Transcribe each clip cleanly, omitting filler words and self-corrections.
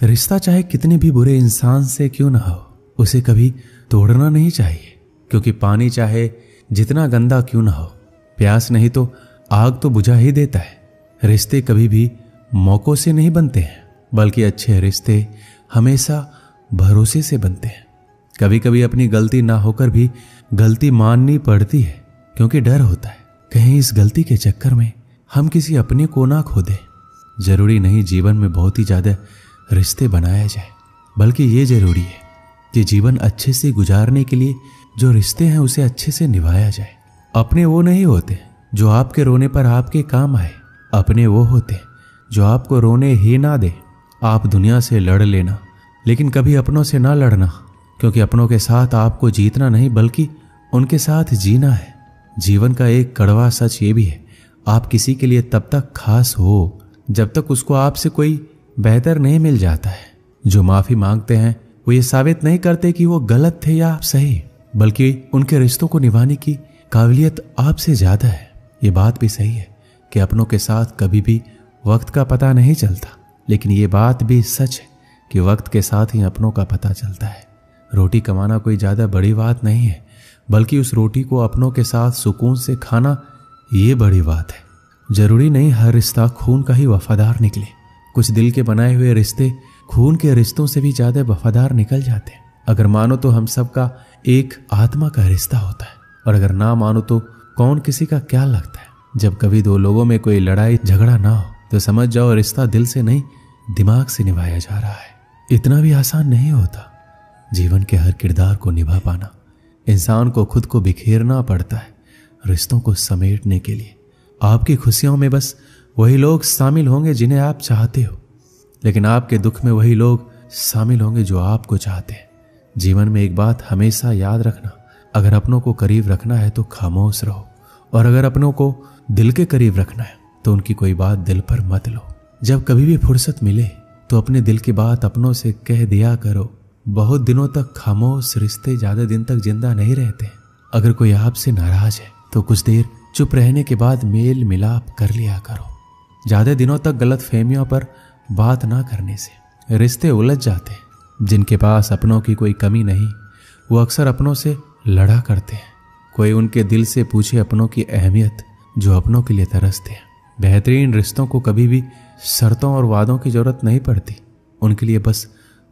रिश्ता चाहे कितने भी बुरे इंसान से क्यों ना हो, उसे कभी तोड़ना नहीं चाहिए, क्योंकि पानी चाहे जितना गंदा क्यों ना हो, प्यास नहीं तो आग तो बुझा ही देता है। रिश्ते कभी भी मौकों से नहीं बनते हैं, बल्कि अच्छे रिश्ते हमेशा भरोसे से बनते हैं। कभी कभी अपनी गलती ना होकर भी गलती माननी पड़ती है, क्योंकि डर होता है कहीं इस गलती के चक्कर में हम किसी अपने को ना खो दें। जरूरी नहीं जीवन में बहुत ही ज्यादा रिश्ते बनाया जाए, बल्कि ये जरूरी है कि जीवन अच्छे से गुजारने के लिए जो रिश्ते हैं उसे अच्छे से निभाया जाए। अपने वो नहीं होते जो आपके रोने पर आपके काम आए, अपने वो होते जो आपको रोने ही ना दे। आप दुनिया से लड़ लेना, लेकिन कभी अपनों से ना लड़ना, क्योंकि अपनों के साथ आपको जीतना नहीं बल्कि उनके साथ जीना है। जीवन का एक कड़वा सच ये भी है, आप किसी के लिए तब तक खास हो जब तक उसको आपसे कोई बेहतर नहीं मिल जाता है। जो माफी मांगते हैं वो ये साबित नहीं करते कि वो गलत थे या आप सही, बल्कि उनके रिश्तों को निभाने की काबिलियत आपसे ज्यादा है। ये बात भी सही है कि अपनों के साथ कभी भी वक्त का पता नहीं चलता, लेकिन ये बात भी सच है कि वक्त के साथ ही अपनों का पता चलता है। रोटी कमाना कोई ज्यादा बड़ी बात नहीं है, बल्कि उस रोटी को अपनों के साथ सुकून से खाना ये बड़ी बात है। जरूरी नहीं हर रिश्ता खून का ही वफादार निकले। कुछ दिल के बनाए हुए रिश्ते खून के रिश्तों से भी ज्यादा वफादार निकल जाते हैं। अगर मानो तो हम सबका एक आत्मा का रिश्ता होता है, और अगर ना मानो तो कौन किसी का क्या लगता है। जब कभी दो लोगों में कोई लड़ाई झगड़ा ना हो तो समझ जाओ रिश्ता दिल से नहीं दिमाग से निभाया जा रहा है। इतना भी आसान नहीं होता जीवन के हर किरदार को निभा पाना। इंसान को खुद को बिखेरना पड़ता है रिश्तों को समेटने के लिए। आपकी खुशियों में बस वही लोग शामिल होंगे जिन्हें आप चाहते हो, लेकिन आपके दुख में वही लोग शामिल होंगे जो आपको चाहते हैं। जीवन में एक बात हमेशा याद रखना, अगर अपनों को करीब रखना है तो खामोश रहो, और अगर अपनों को दिल के करीब रखना है तो उनकी कोई बात दिल पर मत लो। जब कभी भी फुर्सत मिले तो अपने दिल की बात अपनों से कह दिया करो। बहुत दिनों तक खामोश रिश्ते ज्यादा दिन तक जिंदा नहीं रहते। अगर कोई आपसे नाराज है तो कुछ देर चुप रहने के बाद मेल मिलाप कर लिया करो। ज्यादा दिनों तक गलत फहमियों पर बात ना करने से रिश्ते उलझ जाते हैं। जिनके पास अपनों की कोई कमी नहीं वो अक्सर अपनों से लड़ा करते हैं। कोई उनके दिल से पूछे अपनों की अहमियत जो अपनों के लिए तरसते हैं। बेहतरीन रिश्तों को कभी भी शर्तों और वादों की जरूरत नहीं पड़ती, उनके लिए बस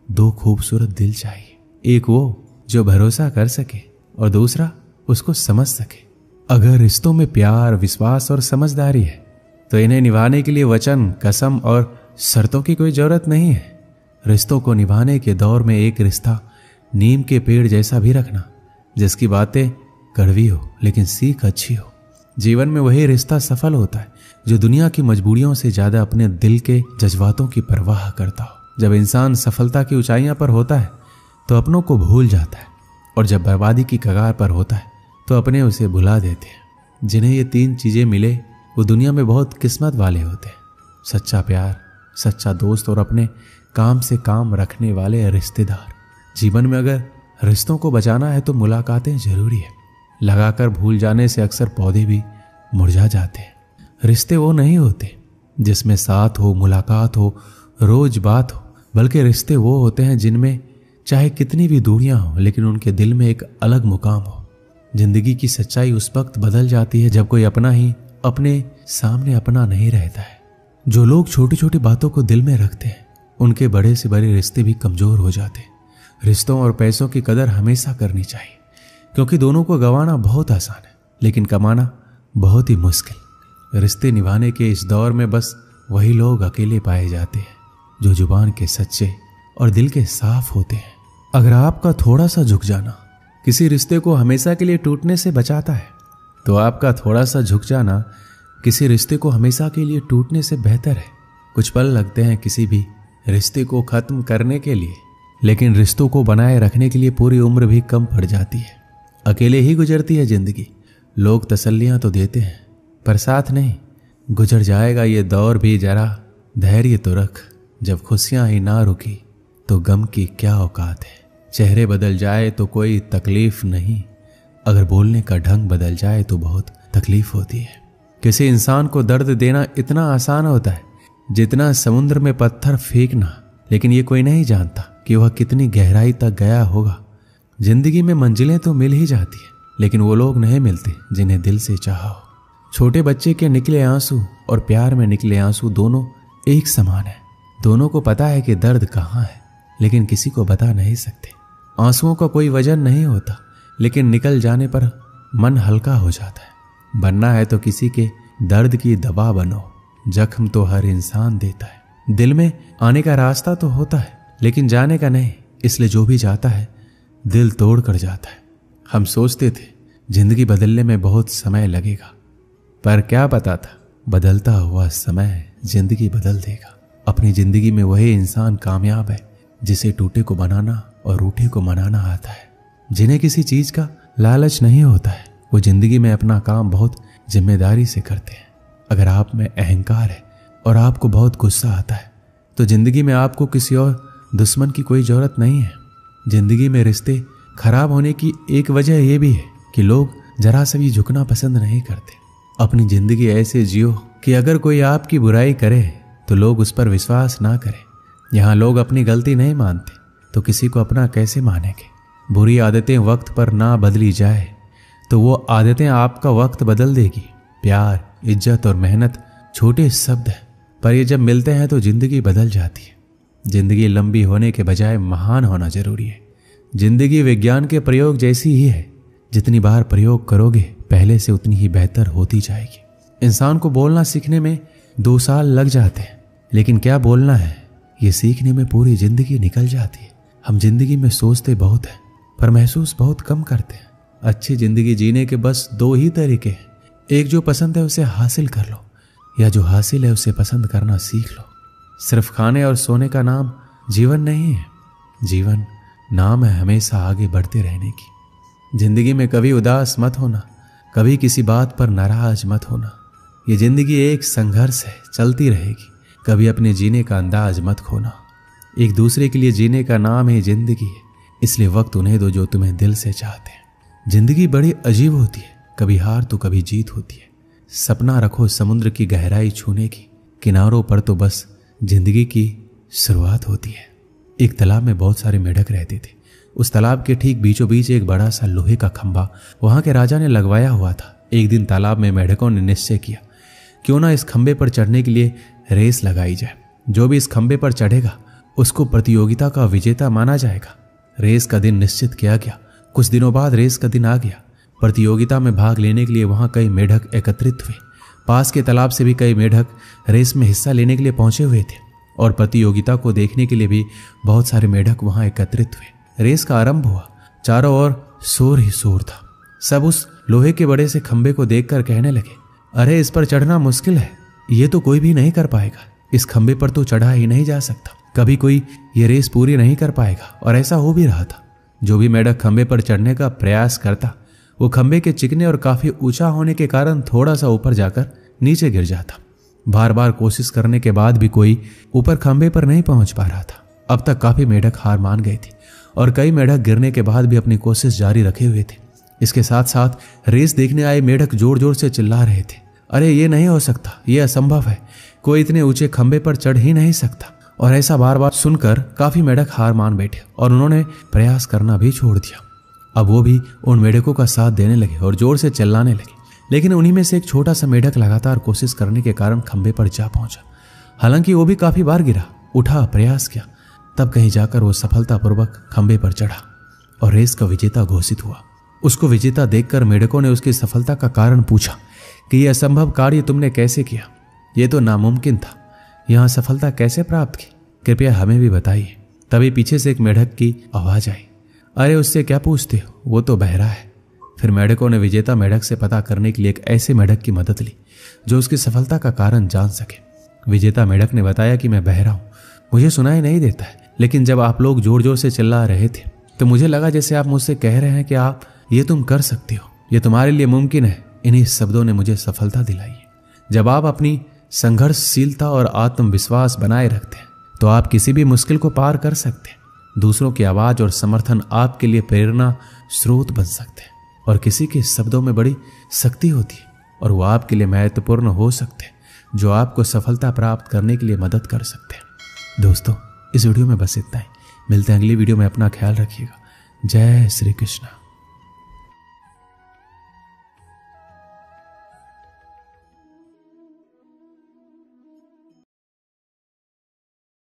दो खूबसूरत दिल चाहिए। एक वो जो भरोसा कर सके और दूसरा उसको समझ सके। अगर रिश्तों में प्यार, विश्वास और समझदारी है तो इन्हें निभाने के लिए वचन, कसम और शर्तों की कोई जरूरत नहीं है। रिश्तों को निभाने के दौर में एक रिश्ता नीम के पेड़ जैसा भी रखना, जिसकी बातें कड़वी हो लेकिन सीख अच्छी हो। जीवन में वही रिश्ता सफल होता है जो दुनिया की मजबूरियों से ज्यादा अपने दिल के जज्बातों की परवाह करता हो। जब इंसान सफलता की ऊंचाइयों पर होता है तो अपनों को भूल जाता है, और जब बर्बादी की कगार पर होता है तो अपने उसे भुला देते हैं। जिन्हें ये तीन चीजें मिले वो दुनिया में बहुत किस्मत वाले होते हैं। सच्चा प्यार, सच्चा दोस्त और अपने काम से काम रखने वाले रिश्तेदार। जीवन में अगर रिश्तों को बचाना है तो मुलाकातें जरूरी है। लगाकर भूल जाने से अक्सर पौधे भी मुरझा जाते हैं। रिश्ते वो नहीं होते जिसमें साथ हो, मुलाकात हो, रोज बात हो, बल्कि रिश्ते वो होते हैं जिनमें चाहे कितनी भी दूरियां हो लेकिन उनके दिल में एक अलग मुकाम हो। जिंदगी की सच्चाई उस वक्त बदल जाती है जब कोई अपना ही अपने सामने अपना नहीं रहता है। जो लोग छोटी छोटी बातों को दिल में रखते हैं उनके बड़े से बड़े रिश्ते भी कमजोर हो जाते हैं। रिश्तों और पैसों की कदर हमेशा करनी चाहिए, क्योंकि दोनों को गंवाना बहुत आसान है लेकिन कमाना बहुत ही मुश्किल। रिश्ते निभाने के इस दौर में बस वही लोग अकेले पाए जाते हैं जो जुबान के सच्चे और दिल के साफ होते हैं। अगर आपका थोड़ा सा झुक जाना किसी रिश्ते को हमेशा के लिए टूटने से बचाता है तो आपका थोड़ा सा झुक जाना किसी रिश्ते को हमेशा के लिए टूटने से बेहतर है। कुछ पल लगते हैं किसी भी रिश्ते को खत्म करने के लिए, लेकिन रिश्तों को बनाए रखने के लिए पूरी उम्र भी कम पड़ जाती है। अकेले ही गुजरती है जिंदगी। लोग तसल्लियां तो देते हैं पर साथ नहीं। गुजर जाएगा ये दौर भी, जरा धैर्य तो रख। जब खुशियां ही ना रुकी तो गम की क्या औकात है। चेहरे बदल जाए तो कोई तकलीफ नहीं, अगर बोलने का ढंग बदल जाए तो बहुत तकलीफ होती है। किसी इंसान को दर्द देना इतना आसान होता है जितना समुद्र में पत्थर फेंकना। लेकिन ये कोई नहीं जानता कि वह कितनी गहराई तक गया होगा। जिंदगी में मंजिलें तो मिल ही जाती है, लेकिन वो लोग नहीं मिलते जिन्हें दिल से चाहा हो। छोटे बच्चे के निकले आंसू और प्यार में निकले आंसू दोनों एक समान है। दोनों को पता है कि दर्द कहाँ है, लेकिन किसी को बता नहीं सकते। आंसुओं का कोई वजन नहीं होता, लेकिन निकल जाने पर मन हल्का हो जाता है। बनना है तो किसी के दर्द की दवा बनो। जख्म तो हर इंसान देता है। दिल में आने का रास्ता तो होता है, लेकिन जाने का नहीं। इसलिए जो भी जाता है दिल तोड़ कर जाता है। हम सोचते थे जिंदगी बदलने में बहुत समय लगेगा, पर क्या पता था बदलता हुआ समय जिंदगी बदल देगा। अपनी जिंदगी में वही इंसान कामयाब है जिसे टूटे को बनाना और रूठे को मनाना आता है, जिन्हें किसी चीज का लालच नहीं होता है। वो जिंदगी में अपना काम बहुत जिम्मेदारी से करते हैं। अगर आप में अहंकार है और आपको बहुत गुस्सा आता है, तो जिंदगी में आपको किसी और दुश्मन की कोई जरूरत नहीं है। जिंदगी में रिश्ते खराब होने की एक वजह यह भी है कि लोग जरा सा भी झुकना पसंद नहीं करते। अपनी जिंदगी ऐसे जियो कि अगर कोई आपकी बुराई करे तो लोग उस पर विश्वास ना करें। यहाँ लोग अपनी गलती नहीं मानते तो किसी को अपना कैसे मानेंगे। बुरी आदतें वक्त पर ना बदली जाए तो वो आदतें आपका वक्त बदल देगी। प्यार, इज्जत और मेहनत छोटे शब्द हैं, पर ये जब मिलते हैं तो जिंदगी बदल जाती है। जिंदगी लंबी होने के बजाय महान होना जरूरी है। जिंदगी विज्ञान के प्रयोग जैसी ही है। जितनी बार प्रयोग करोगे पहले से उतनी ही बेहतर होती जाएगी। इंसान को बोलना सीखने में 2 साल लग जाते हैं, लेकिन क्या बोलना है ये सीखने में पूरी जिंदगी निकल जाती है। हम जिंदगी में सोचते बहुत हैं पर महसूस बहुत कम करते हैं। अच्छी जिंदगी जीने के बस 2 ही तरीके हैं। एक जो पसंद है उसे हासिल कर लो, या जो हासिल है उसे पसंद करना सीख लो। सिर्फ खाने और सोने का नाम जीवन नहीं है। जीवन नाम है हमेशा आगे बढ़ते रहने की। जिंदगी में कभी उदास मत होना, कभी किसी बात पर नाराज मत होना। ये जिंदगी एक संघर्ष है, चलती रहेगी। कभी अपने जीने का अंदाज मत खोना। एक दूसरे के लिए जीने का नाम ही जिंदगी है, इसलिए वक्त उन्हें दो जो तुम्हें दिल से चाहते हैं। जिंदगी बड़ी अजीब होती है, कभी हार तो कभी जीत होती है। सपना रखो समुद्र की गहराई छूने की, किनारों पर तो बस जिंदगी की शुरुआत होती है। एक तालाब में बहुत सारे मेढक रहते थे। उस तालाब के ठीक बीचों बीच एक बड़ा सा लोहे का खंभा वहां के राजा ने लगवाया हुआ था। एक दिन तालाब में मेढकों ने निश्चय किया, क्यों ना इस खंभे पर चढ़ने के लिए रेस लगाई जाए। जो भी इस खंभे पर चढ़ेगा उसको प्रतियोगिता का विजेता माना जाएगा। रेस का दिन निश्चित किया गया। कुछ दिनों बाद रेस का दिन आ गया। प्रतियोगिता में भाग लेने के लिए वहां कई मेढक एकत्रित हुए। पास के तालाब से भी कई मेढक रेस में हिस्सा लेने के लिए पहुंचे हुए थे और प्रतियोगिता को देखने के लिए भी बहुत सारे मेढक वहां एकत्रित हुए। रेस का आरंभ हुआ। चारों ओर शोर ही शोर था। सब उस लोहे के बड़े से खंभे को देखकर कहने लगे, अरे इस पर चढ़ना मुश्किल है, ये तो कोई भी नहीं कर पाएगा। इस खंभे पर तो चढ़ा ही नहीं जा सकता, कभी कोई ये रेस पूरी नहीं कर पाएगा। और ऐसा हो भी रहा था। जो भी मेढक खंभे पर चढ़ने का प्रयास करता वो खंभे के चिकने और काफी ऊंचा होने के कारण थोड़ा सा ऊपर जाकर नीचे गिर जाता। बार बार कोशिश करने के बाद भी कोई ऊपर खंभे पर नहीं पहुंच पा रहा था। अब तक काफी मेढक हार मान गए थे और कई मेढक गिरने के बाद भी अपनी कोशिश जारी रखे हुए थे। इसके साथ साथ रेस देखने आए मेढक जोर जोर से चिल्ला रहे थे, अरे ये नहीं हो सकता, ये असंभव है, कोई इतने ऊंचे खंभे पर चढ़ ही नहीं सकता। और ऐसा बार बार सुनकर काफी मेढक हार मान बैठे और उन्होंने प्रयास करना भी छोड़ दिया। अब वो भी उन मेढकों का साथ देने लगे और जोर से चिल्लाने लगे। लेकिन उन्हीं में से एक छोटा सा मेढक लगातार कोशिश करने के कारण खंभे पर जा पहुंचा। हालांकि वो भी काफी बार गिरा, उठा, प्रयास किया, तब कहीं जाकर वो सफलतापूर्वक खंभे पर चढ़ा और रेस का विजेता घोषित हुआ। उसको विजेता देखकर मेढकों ने उसकी सफलता का कारण पूछा कि यह असंभव कार्य तुमने कैसे किया, ये तो नामुमकिन था, यहां सफलता कैसे प्राप्त की, कृपया हमें भी बताइए। तभी पीछे से एक मेढक की आवाज आई, अरे उससे क्या पूछते हो, वो तो बहरा है। फिर मेढकों ने विजेता मेढक से पता करने के लिए एक ऐसे मेढक की मदद ली जो उसकी सफलता का कारण जान सके। विजेता मेढक ने बताया कि मैं बहरा हूं, मुझे सुनाई नहीं देता है, लेकिन जब आप लोग जोर जोर से चिल्ला रहे थे तो मुझे लगा जैसे आप मुझसे कह रहे हैं कि आप ये तुम कर सकते हो, ये तुम्हारे लिए मुमकिन है। इन्हीं शब्दों ने मुझे सफलता दिलाई है। जब आप अपनी संघर्षशीलता और आत्मविश्वास बनाए रखते हैं तो आप किसी भी मुश्किल को पार कर सकते हैं। दूसरों की आवाज और समर्थन आपके लिए प्रेरणा स्रोत बन सकते हैं और किसी के शब्दों में बड़ी शक्ति होती है और वो आपके लिए महत्वपूर्ण हो सकते हैं, जो आपको सफलता प्राप्त करने के लिए मदद कर सकते हैं। दोस्तों, इस वीडियो में बस इतना ही। मिलते हैं अगली वीडियो में। अपना ख्याल रखिएगा। जय श्री कृष्ण।